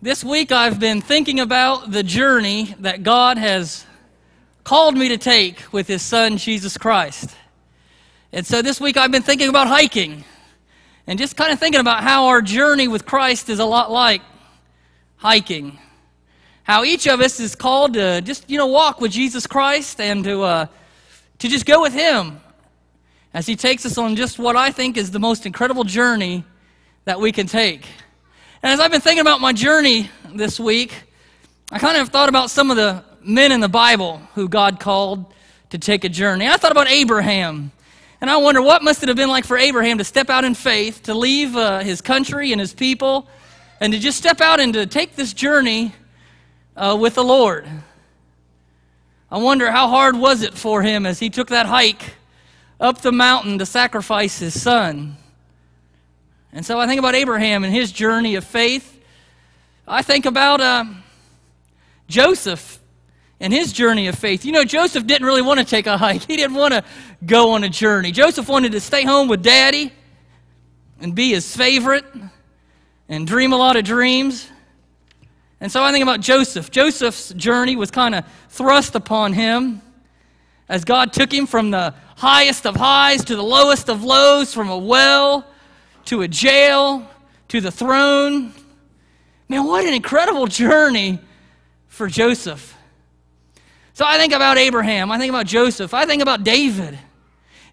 This week I've been thinking about the journey that God has called me to take with His Son, Jesus Christ. And so this week I've been thinking about hiking and just kind of thinking about how our journey with Christ is a lot like hiking. How each of us is called to just, walk with Jesus Christ and to just go with Him as He takes us on just what I think is the most incredible journey that we can take. And as I've been thinking about my journey this week, I kind of thought about some of the men in the Bible who God called to take a journey. I thought about Abraham, and I wonder what must it have been like for Abraham to step out in faith, to leave his country and his people, and to just step out and to take this journey with the Lord. I wonder how hard was it for him as he took that hike up the mountain to sacrifice his son. And so I think about Abraham and his journey of faith. I think about Joseph and his journey of faith. Joseph didn't really want to take a hike. He didn't want to go on a journey. Joseph wanted to stay home with Daddy and be his favorite and dream a lot of dreams. And so I think about Joseph. Joseph's journey was kind of thrust upon him as God took him from the highest of highs to the lowest of lows, from a well to a jail, to the throne. Man, what an incredible journey for Joseph. So I think about Abraham, I think about Joseph, I think about David.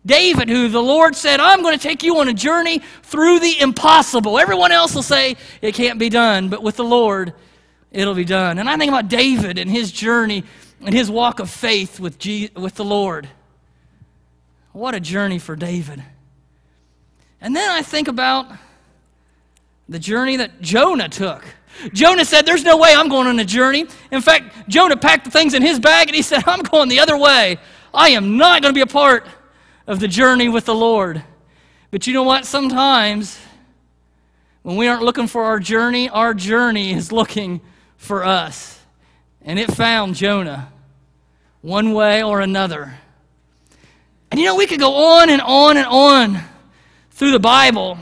David, who the Lord said, I'm going to take you on a journey through the impossible. Everyone else will say it can't be done, but with the Lord, it'll be done. And I think about David and his journey and his walk of faith with the Lord. What a journey for David. And then I think about the journey that Jonah took. Jonah said, there's no way I'm going on a journey. In fact, Jonah packed the things in his bag and he said, I'm going the other way. I am not going to be a part of the journey with the Lord. But you know what? Sometimes when we aren't looking for our journey is looking for us. And it found Jonah one way or another. And we could go on and on and on through the Bible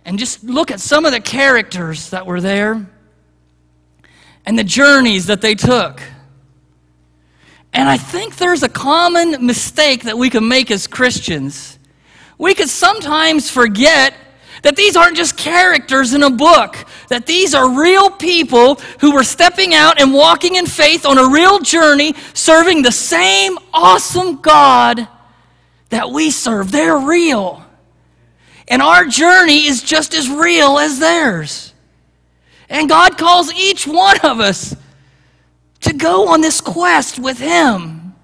and just look at some of the characters that were there and the journeys that they took. And I think there's a common mistake that we can make as Christians. We could sometimes forget that these aren't just characters in a book, that these are real people who were stepping out and walking in faith on a real journey, serving the same awesome God that we serve. They're real. And our journey is just as real as theirs. And God calls each one of us to go on this quest with Him.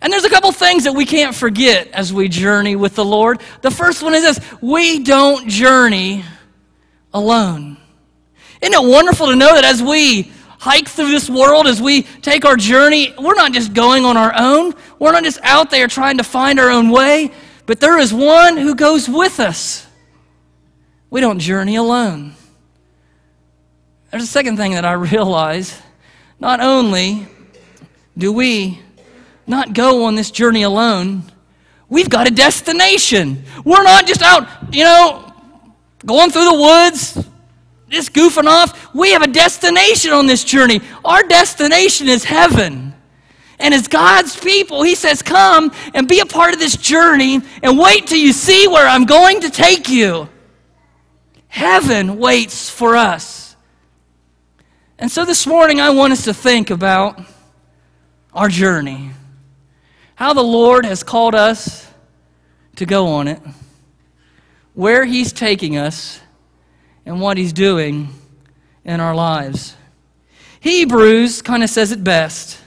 And there's a couple things that we can't forget as we journey with the Lord. The first one is this: we don't journey alone. Isn't it wonderful to know that as we hike through this world, as we take our journey, we're not just going on our own. We're not just out there trying to find our own way. But there is one who goes with us. We don't journey alone. There's a second thing that I realize. Not only do we not go on this journey alone, we've got a destination. We're not just out, going through the woods, just goofing off. We have a destination on this journey. Our destination is heaven. And as God's people, He says, come and be a part of this journey and wait till you see where I'm going to take you. Heaven waits for us. And so this morning, I want us to think about our journey, how the Lord has called us to go on it, where He's taking us, and what He's doing in our lives. Hebrews kind of says it best.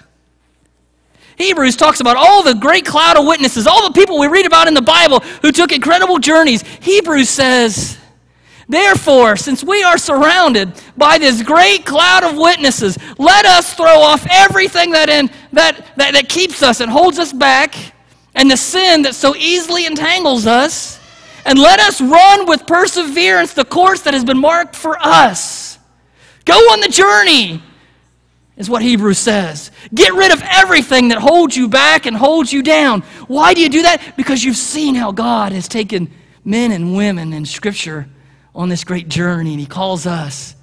Hebrews talks about all the great cloud of witnesses, all the people we read about in the Bible who took incredible journeys. Hebrews says, therefore, since we are surrounded by this great cloud of witnesses, let us throw off everything that keeps us and holds us back, and the sin that so easily entangles us, and let us run with perseverance the course that has been marked for us. Go on the journey, is what Hebrews says. Get rid of everything that holds you back and holds you down. Why do you do that? Because you've seen how God has taken men and women in Scripture on this great journey, and He calls us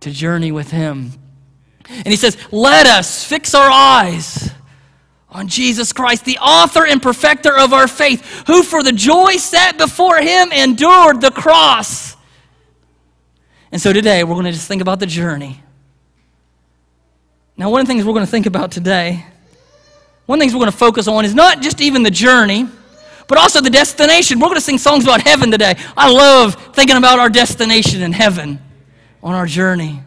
to journey with him. And he says, let us fix our eyes on Jesus Christ, the author and perfecter of our faith, who for the joy set before him endured the cross. And so today we're going to just think about the journey. Now, one of the things we're going to think about today, one of the things we're going to focus on is not just even the journey, but also the destination. We're going to sing songs about heaven today. I love thinking about our destination in heaven on our journey.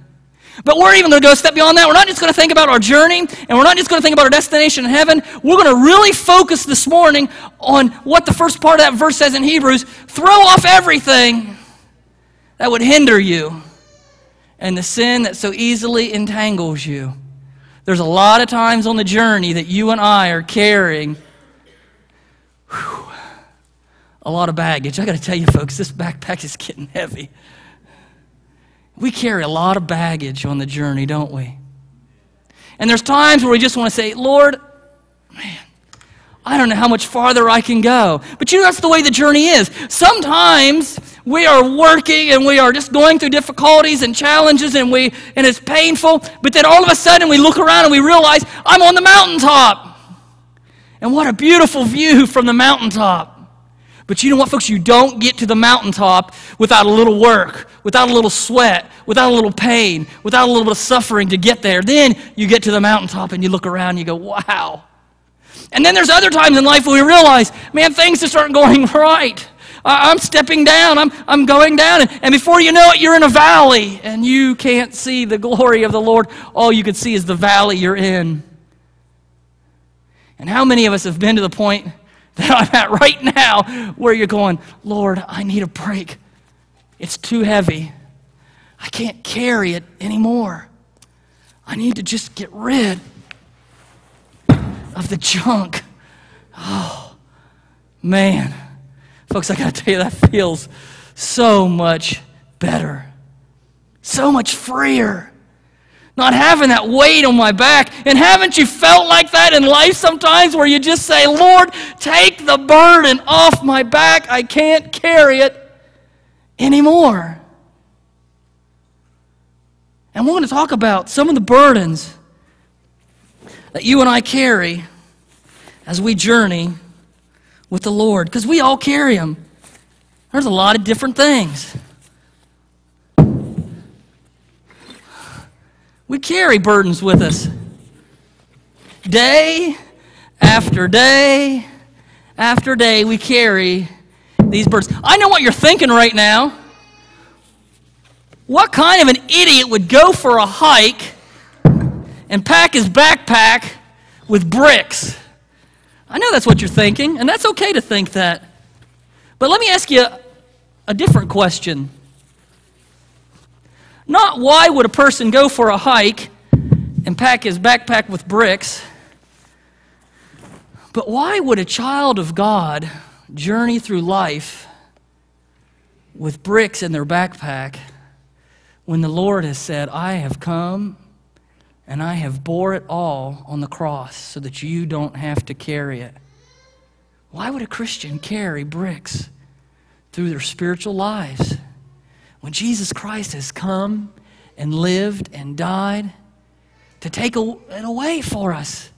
But we're even going to go a step beyond that. We're not just going to think about our journey, and we're not just going to think about our destination in heaven. We're going to really focus this morning on what the first part of that verse says in Hebrews. Throw off everything that would hinder you and the sin that so easily entangles you. There's a lot of times on the journey that you and I are carrying a lot of baggage. I got to tell you, folks, this backpack is getting heavy. We carry a lot of baggage on the journey, don't we? And there's times where we just want to say, Lord, man, I don't know how much farther I can go. But you know, that's the way the journey is. Sometimes we are working and we are just going through difficulties and challenges and it's painful. But then all of a sudden we look around and we realize I'm on the mountaintop. And what a beautiful view from the mountaintop. But you know what, folks? You don't get to the mountaintop without a little work, without a little sweat, without a little pain, without a little bit of suffering to get there. Then you get to the mountaintop and you look around and you go, wow. And then there's other times in life where we realize, man, things just aren't going right. I'm stepping down. I'm going down. And before you know it, you're in a valley and you can't see the glory of the Lord. All you can see is the valley you're in. And how many of us have been to the point that I'm at right now where you're going, Lord, I need a break. It's too heavy. I can't carry it anymore. I need to just get rid of the junk. Oh, man. Folks, I got to tell you, that feels so much better. So much freer. Not having that weight on my back. And haven't you felt like that in life sometimes where you just say, Lord, take the burden off my back. I can't carry it anymore. And we're going to talk about some of the burdens that you and I carry as we journey with the Lord. Because we all carry them. There's a lot of different things. We carry burdens with us. Day after day after day, we carry these burdens. I know what you're thinking right now. What kind of an idiot would go for a hike and pack his backpack with bricks? I know that's what you're thinking, and that's okay to think that. But let me ask you a different question. Not why would a person go for a hike and pack his backpack with bricks, but why would a child of God journey through life with bricks in their backpack when the Lord has said, I have come and I have bore it all on the cross so that you don't have to carry it? Why would a Christian carry bricks through their spiritual lives when Jesus Christ has come and lived and died to take it away for us?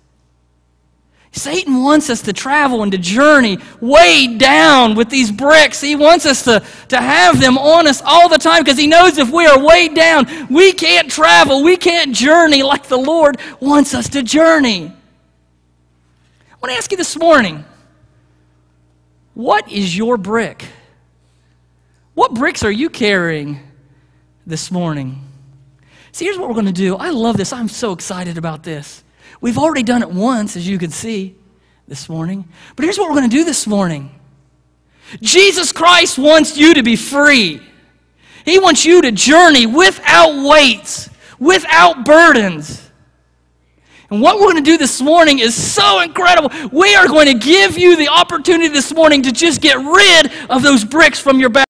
Satan wants us to travel and to journey way down with these bricks. He wants us to have them on us all the time because he knows if we are way down, we can't travel, we can't journey like the Lord wants us to journey. I want to ask you this morning, what is your brick? What bricks are you carrying this morning? See, here's what we're going to do. I love this. I'm so excited about this. We've already done it once, as you can see this morning. But here's what we're going to do this morning. Jesus Christ wants you to be free. He wants you to journey without weights, without burdens. And what we're going to do this morning is so incredible. We are going to give you the opportunity this morning to just get rid of those bricks from your back.